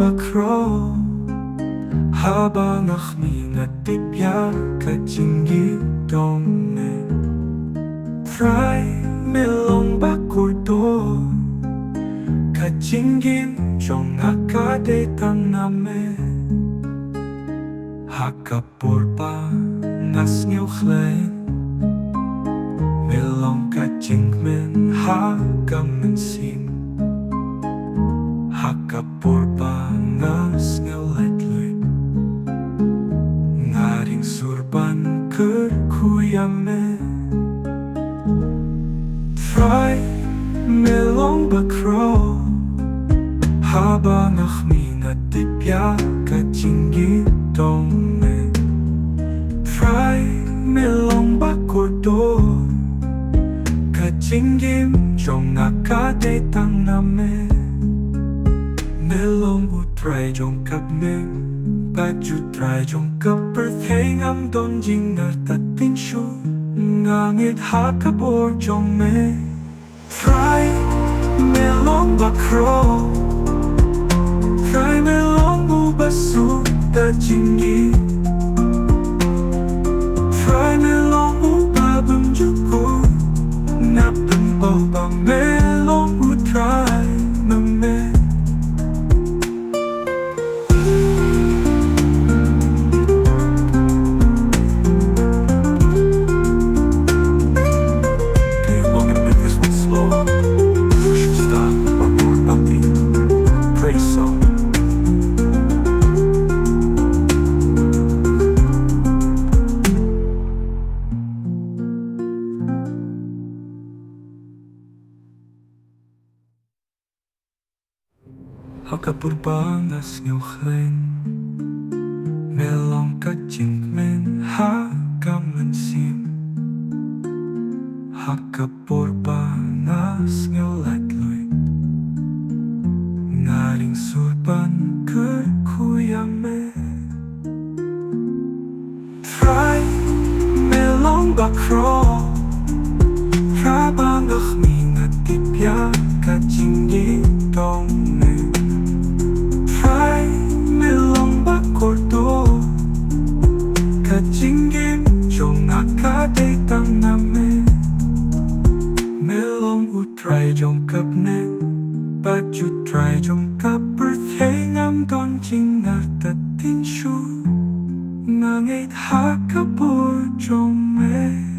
bakro habang aking natipya katinggitong me Try melong bakurdo katinggin jong akadetang name Hakapurpa nas ngewchlain melong katingmen hagamansin Hakapurpa nas ngewletloy ngaring surban kerkuyame Try melong bakro habang aking natipya katinggitong me Try melong bakurdo katinggim jong akadetang name Melong utray jong kapmeng baju try jong kapertheng am donjing nartatin shu ngangit hakabor jong me Try melong bakro Try melong ubasu tajingi Try melong ubabam juku napem oba melong utray mame Hakapurpa nas ngewchlain melong katingmen hagamansin Hakapurpa nas ngewletloy ngaring surban kerkuyame Try melong bakro habang aking natipya katinggitong me Try melong bakurdo katinggim jong akadetang name Melong utray jong kapneng baju try jong kapertheng am donjing nartatin shu ngangit hakabor jong me